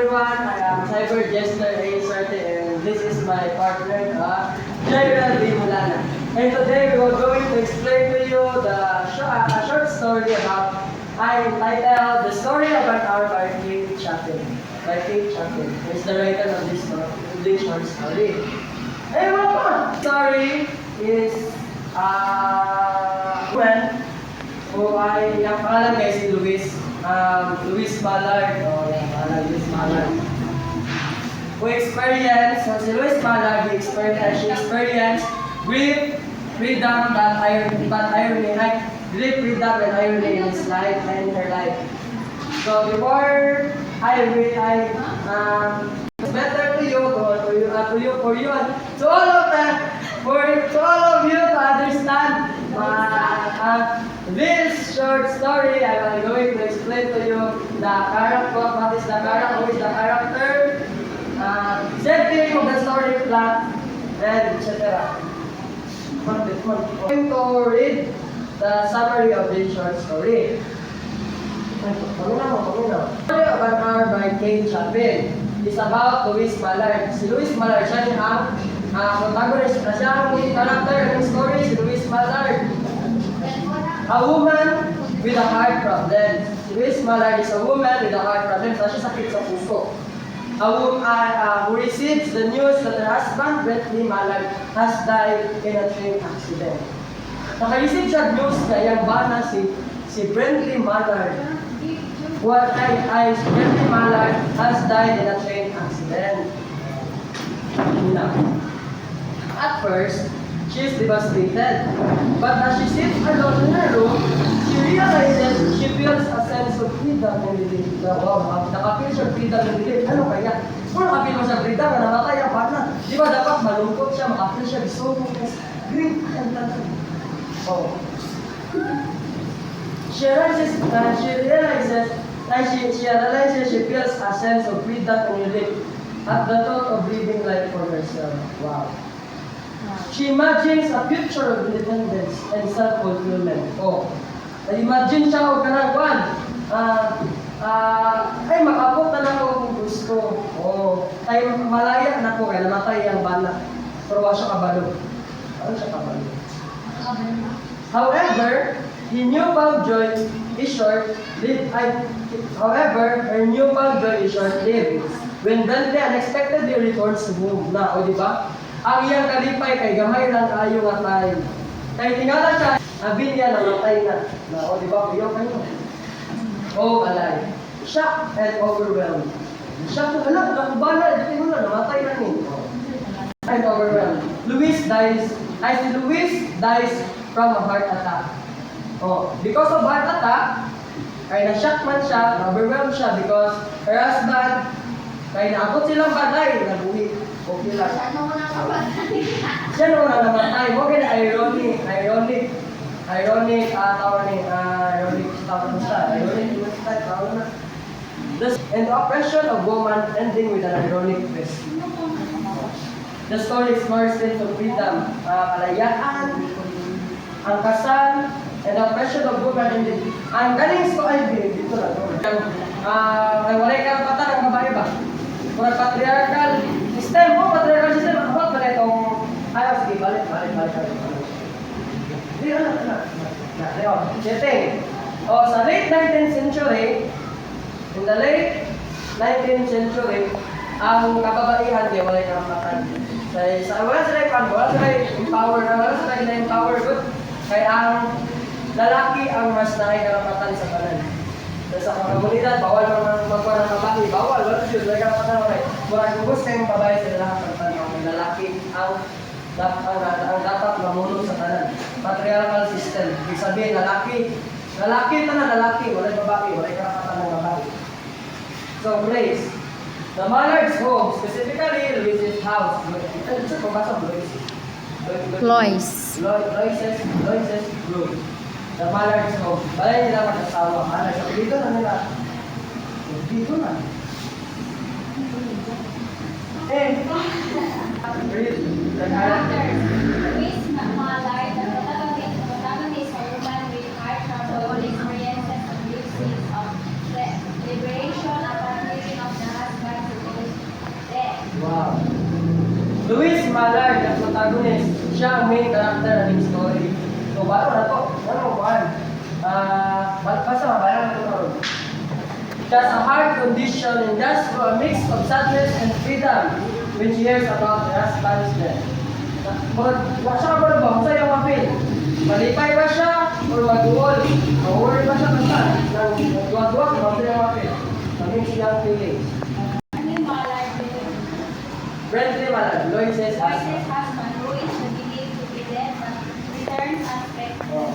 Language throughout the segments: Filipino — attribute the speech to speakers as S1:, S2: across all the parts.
S1: everyone, I am Cyber Jester A30 and this is my partner, Jaira D. Mulana. And today we are going to explain to you a short story about, I entitled The Story of an Hour by Kate Chapin. By Kate Chapin. He's the writer of this short story. Hey, welcome! Story is, when who ay, yung pangalan guys si Luis Ballard, Luis Ballard. Who experienced, so si Luis Ballard, she experienced grief, freedom, but irony, grief, freedom, and irony in his life and in her life. So before it's better to you, to all of you to understand this short story. I am going to explain to you the character, what is the character, who is the character, setting of the story plot, and etc. I'm going to read the summary of this short story. Story of an Hour by Kate Chapin is about Luis Ballard. Si Luis Ballard, siya ang protagonist, siya ang character ng story, si Luis Ballard. A woman with a heart problem. Si Luis Ballard is a woman with a heart problem. So siya sakit sa puso. A woman who receives the news that her husband, Bentley Ballard, has died in a train accident. Naka-receive siya news na yung bana si Bentley Ballard. Bentley Ballard has died in a train accident. At first, she is devastated. But as she sits alone in her room, she feels a sense of freedom and relief. Wow, nakapil siya freedom and relief. Ano kaya? Kung nakapil mo siya freedom, namatay ang partner. Di ba dapat malungkot siya, makapil siya, gusto mo, grief and love. Oh. She realizes, she feels a sense of freedom and relief at the thought of living life for herself. Wow. She imagines a future of independence and self-fulfillment. Oh, imagine siya o kanagwan. Ay, makapot na lang kung gusto. Oh, ay, malaya na ko kaya namatay ang bana. Pero wa siya kabalo. Ano siya kabalo? However, her newfound joy is short-lived. Her newfound joy is short-lived. When Bentley unexpectedly returns to home. Na, o diba? Ang iyang kalipay kay gamay lang ayo nga tayo. Kay tingala siya, abin niya namatay na. O diba? Kuyo kayo. Oh, alay. Shocked and overwhelmed. Shocked na, nakubala, ito mo na, namatay na niya. And overwhelmed. Luis dies from a heart attack. Oh, because of heart attack, kay na-shock man siya, na-overwhelmed siya because her husband, kay naabot silang baday, nabuhi. Okay lang. Siya nung namatay. Okay na ironic tawag na. And the oppression of woman ending with an ironic twist. The story is more sense of freedom, kalayaan, ang kasal, and the oppression of woman ending. Ang galing ko ay dito lang. Walay karapatan ang babae ba? Kung patriarchal system po, patriarchal system, about ba na itong, sige, balik. Di, setting. Sa late 19th century, in the late 19th century, ang kababaihan di wala karapatan. Wala sila empower, good. Kaya ang lalaki ang mas naay karapatan sa kanan. Sa komunidad, bawal magkuha ng babae, bawal, wala siya, wala karapatan okay. Murag gusto kayong babae sa lalaki, lalaki ang dapat mamunod sa kanan. Patriarchal system, ibig sabihin, lalaki, wala babae, wala karapatan ng babae. So, place. The Ballard's home, specifically Luis's house. Ito po ba sa Lois's room. The Ballard's home. Balay nila mag-asawa. Dito na nila. Dito na. Read the characters.
S2: Luis Ballard, the protagonist, a woman with heart trouble, experiences abuses of liberation upon leaving of the husband
S1: Mallard, ang protagonist, siya ang main character ng story. So, baro na to. Ano, kuhan? Basta mabayan na ito. Just a hard condition and just for a mix of sadness and freedom when she hears about her husband's death. Wala siya ka ba? Masaya yung mapil. Malipay ba siya? Or mag-uol? Mag-uol ba siya basta? Nag-duwa-duwa, masaya yung mapil. Kaming siyang feelings.
S2: Ano yung Mallard?
S1: Brentley Mallard, Lois's
S2: Voices
S1: husband.
S2: husband who is believed to be dead but returns aspect.
S1: Oh.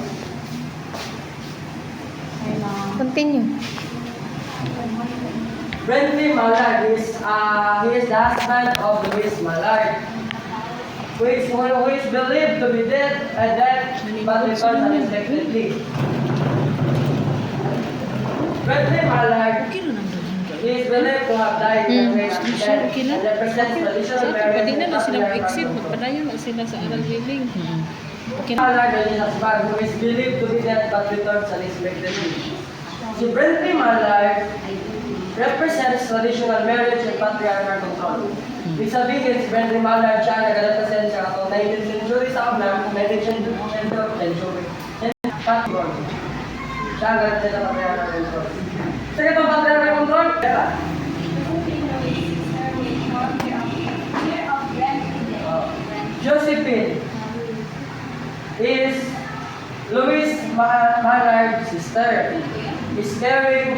S3: Continue.
S1: Brentley Mallard is he is the husband of Louise Mallard, who is believed to be dead and dead but returns unexpectedly. Brentley Mallard is believed to have died in a train accident and represents traditional marriage
S4: Pwede na
S1: and
S4: lang silang
S1: popular
S4: exit.
S1: family.
S4: Magpadayon na sila sa aral living. Okay na.
S1: Mallard is his husband, who is believed to be dead but returns unexpectedly. Si Brentley Mallard represents traditional marriage and patriarchal control. Ibig sabihin, si Brentley Mallard siya nag-represent siya katong 19th century sa una, 19th century, and patriarchal. Siya nag-represent sa patriarchal control. Sa itong patriarchal control, kaya Josephine is Louise Mallard's sister. Josephine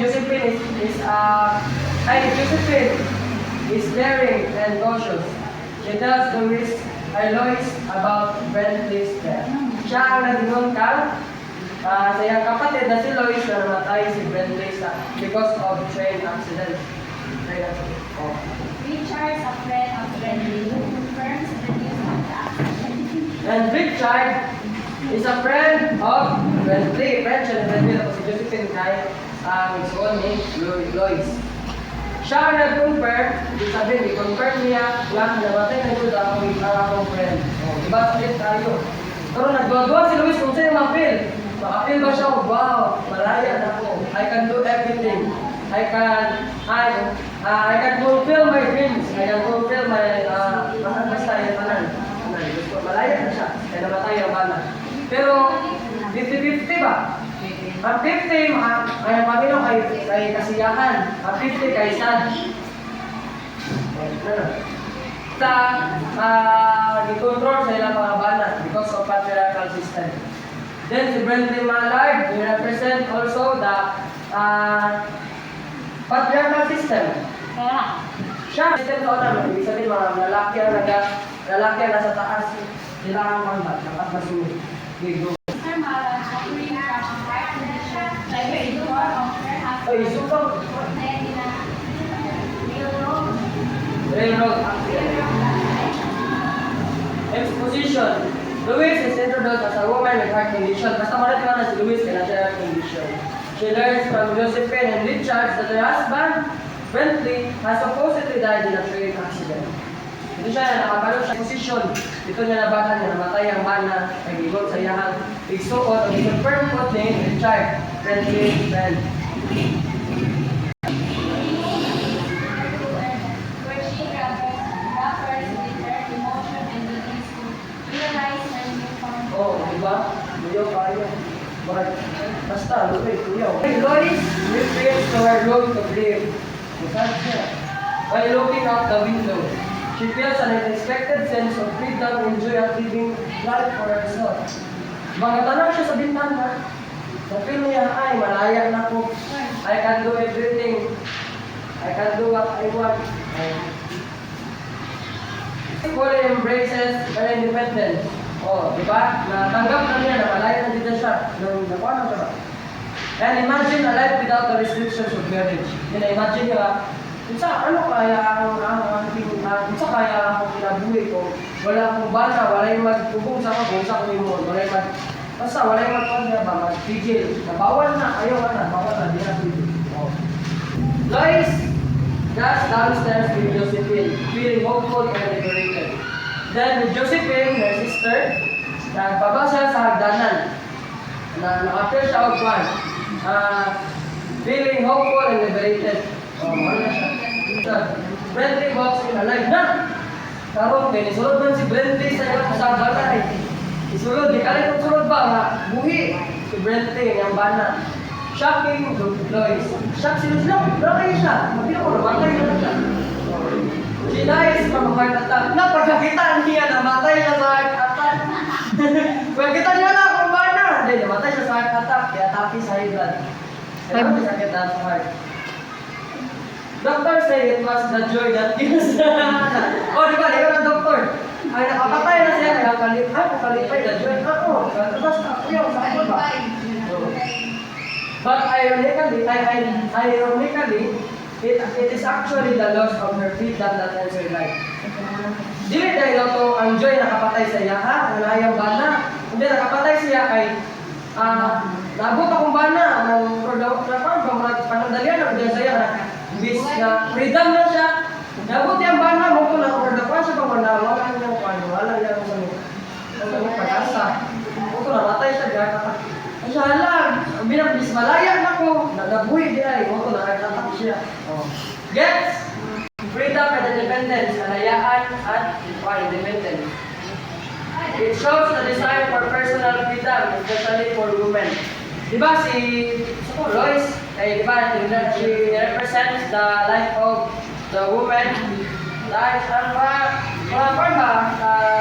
S1: is caring and cautious. She tells Lois about Brentley's death. Siya ang naginungkal sa iyang kapatid na si Lois na namatay si Brentley because of train accident. Oh.
S2: Richard, a friend of Brentley, who confirms the news of the accident.
S1: And Richard is a friend of Brentley. Friend siya ni Brentley. Tapos si Josephine kay nagsuon ni Lois. Siya ang nag-confirm. Ibig sabihin, i-confirm niya na namatay na ito daw ang akong friend. Diba? Salit tayo. Pero nagdua-dua si Lois kung sa'yo mapil. Makapil ba siya? Wow! Malaya na ako. I can do everything. I can fulfill my dreams. I can fulfill my basta yung tanan. Malaya na siya. Kaya namatay ang bala. Pero 50-50 ba? Ang 50 ay pamilya kay kasiyahan. Ang 50 kay sad. Ni-control sa ilang mga bala because of patriarchal system. Then si Brentley Mallard, he represent also the patriarchal system. Siya, system sa una, ibig sabihin mga lalaki ang nasa taas, sila ang mga dapat masunod. Gigo.
S2: Mr. Mallard, suffering from a heart condition, like the door of her husband,
S1: Ay, sukaw!
S2: died in a railroad
S1: Railroad accident. Exposition. Louise is introduced as a woman with heart condition. Basta marat na si Louise kaya siya heart condition. She learns from Josephine and Richard that her husband, Brentley, has supposedly died in a train accident. Ito siya na nakabalo siya position. Ito niya nabahan niya namatay ang mana ay gigot sa iyahang igsuot o i-confirm po ni Richard, Brentley's friend.
S2: where she grapples with her emotion and begins to realize her newfound
S1: Oh, diba? Luyo kayo. But, basta, luyo. Lois refers to her road to grave. Masad siya. By looking out the window, she feels an unexpected sense of freedom and joy at living life for herself. Mga tanong siya sa bintana. Sa film niya, ay, malaya na ko. I can do everything. I can do what I want. Fully embraces her independence. Oh, di ba? Natanggap na niya na malaya na dito siya. Nakuha na siya ba? And imagine a life without the restrictions of marriage. Imagine niya, ano kaya kung kaya akong kinabuhi ko, wala akong bata, wala yung magpupong sa ako, kung sa ako yung wala yung basta wala yung magpapagya ba, mag-pigil. Bawal na, ayaw na, bawal na, di na pigil. Oh. Lois goes downstairs with Josephine, feeling hopeful and liberated. Then with Josephine, her sister, nagbaba siya sa hagdanan. Naka-appear siya of one. Feeling hopeful and liberated. Oh, wala siya. Brentley walks in alive na! Karon kay nisulod man si Brente sa balay. Isulod, di kalit ang sulod ba nga buhi si Brente ng bana. Shocking Lois. Shock sila. Bakit siya? Mabila ko namatay na siya. She dies from heart attack. Napagkakita niya namatay siya sa heart attack. Pagkita niya na kung bana. Hindi, namatay siya sa heart attack. Kaya tapi sa high blood. Kaya may sakit na sa heart. Doctor say it was the joy that gives. Oh, di ba? Ikaw ng doktor. Ay, nakapatay na siya. Kaya kalipay the joy. Ako, tapos ako yung sakit ba? But ironically, it is actually the loss of her freedom that ends her life. Dili dahil ito ang joy nakapatay sa iya, ha? Ang ayang bana. Hindi, nakapatay siya kay nabot akong bana ng panandalian ng dyan saya na bis na freedom na siya. Nabot yung bana mo ko na ordapan siya pa wala niyang wala niyang pag-asa. Mo ko namatay siya dyan. Siya lang, bilang bis malaya na ko, nagabuhi di ay, mo ko nakatatak siya. Gets? Freedom and independence, kalayaan at independence. It shows the desire for personal freedom, especially for women. Diba si Lois, diba, she represents the life of the woman. Dahil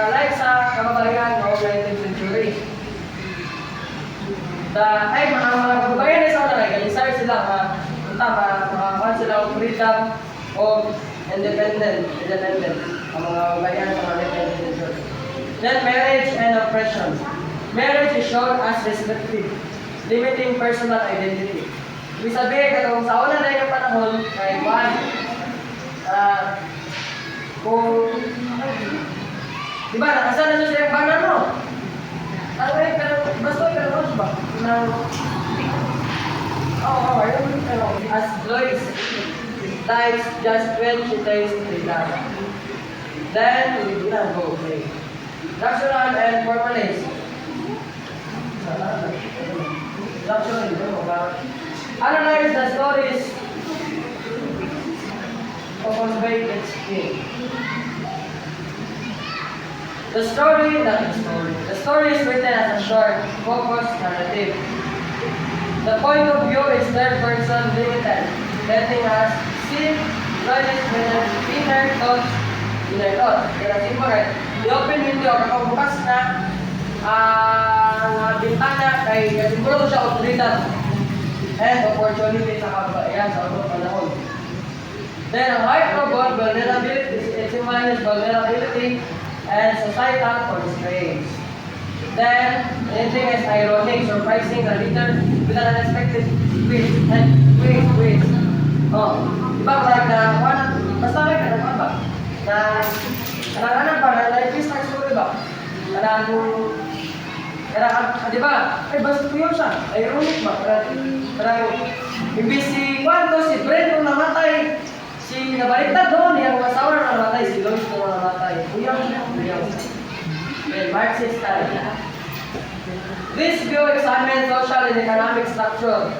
S1: life sa kababayan of 19th century. Mga kababayan ay sa mga desire sila, makakuha sila ng freedom of independence, ang mga kababayan sa mga 19th century. Then marriage and oppression. Marriage is shown as restrictive, limiting personal identity. Ibig sabihin, kung sa una na yung panahon, kay Juan, kung, di ba, nakasal na siya yung bana, no? Basta yung ba? As Lois dies just when she takes freedom. Then, we go play. Natural and formalize. Analyze the stories of convey its king. The story is written as a short, focused narrative. The point of view is third person limited, letting us see Lois' inner thoughts. Kaya simple, right? I-open window, kapag bukas na ang bintana kay siguro siya of freedom and opportunity sa kabayan sa unang panahon. Then, ang heart robot, vulnerability, it symbolizes vulnerability and societal constraints. Then, anything is ironic, surprising, the reader with an unexpected twist. Twist. Oh, diba, like basta like na ba? Na-twist ang story ba? Di ba? Ay, basta ko yun siya. Ironic ba? Parang, imbis si Brent nung namatay, si nabaliktad doon, yung asawa na namatay, si Lois nung namatay. Uyang siya. Okay, Marxist style. This view examines social and economic structure.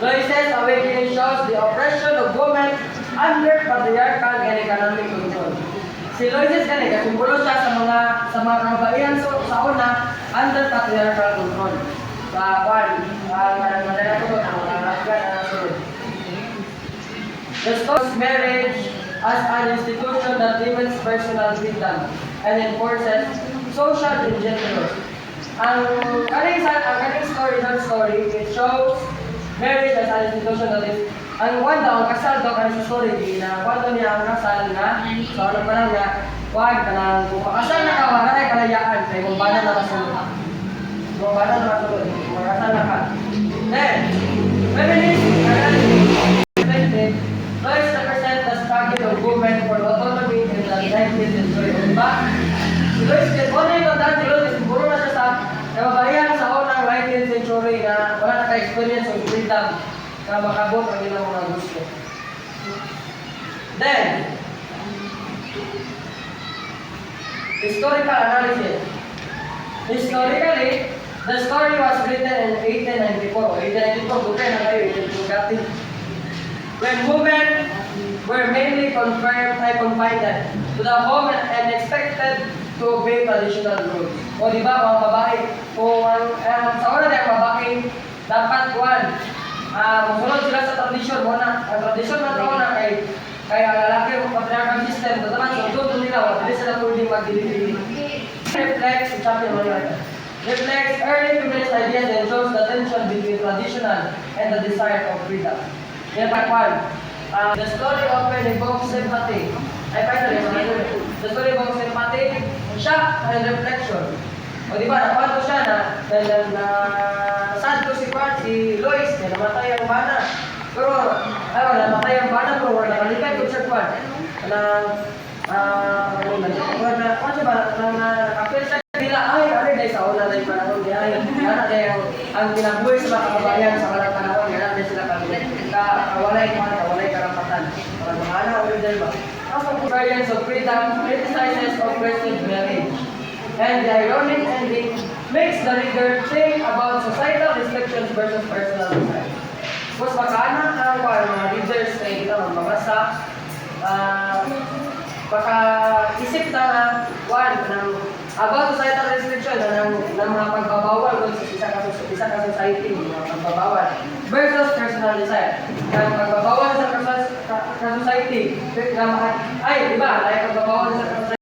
S1: Lois's awakening shows the oppression of women under patriarchal and economic control. Si Lois kasi simbolo siya sa mga kabaihan sa una under patriarchal control. Sa madala ko ang mga sunod. The store's marriage as an institution that limits personal freedom and enforces social injustice. Ang kaning story, it shows marriage as an institution that is ang ang kasal daw kanang sa story na kwento niya ang kasal na sa unang panahon nga wag kanang kung pakasal na ka wala ay kalayaan kay kung bana na kasunod. Kung bana na kasunod, makasal na ka. Then, feminist Lois represent the struggle of women for autonomy in the 19th century. Diba? Si Lois, si Lois, siguro na siya sa kababayan sa unang 19th century na wala na ka-experience of freedom na makabot ang ilang mga gusto. Then, historical analysis. Historically, the story was written in 1894. 1894, bukan na kayo, 1894. When women were mainly confined confined to the home and expected to obey traditional rules. O di ba, mga babae, kung sa una ng babae, dapat kuwan, musunod sila sa tradisyon mo na. Ang tradisyon na taon na kay ang lalaki o patriarchal system, tataman sa doon nila, hindi sila pwedeng magdilipili. Reflects, chapter 1, reflects early feminist ideas and shows the tension between traditional and the desire of freedom. Yan part 1. The story often evokes sympathy. The story evokes sympathy, shock, and reflection. O di ba, nakuha siya na sad ko si Lois, na namatay ang bana. Pero, namatay ang bana, pero nakalikat ko siya kwan. Nakapil siya nila, dahil sa una na yung panahon niya, ang kinabuhi sa mga kababayan sa walang panahon, yan na sila kawalay karapatan. Para mahana, ulit dahil ba? Ang variance of freedom criticizes oppressive marriage. And the ironic ending makes the reader think about societal restrictions versus personal desire. Mas makana ang mga readers na kita magbabasa, isip na about societal restriction ng mga pagbabawal sa isa ka society, mga pagbabawal versus personal desire. Ang pagbabawal sa society, di ba? Ay pagbabawal sa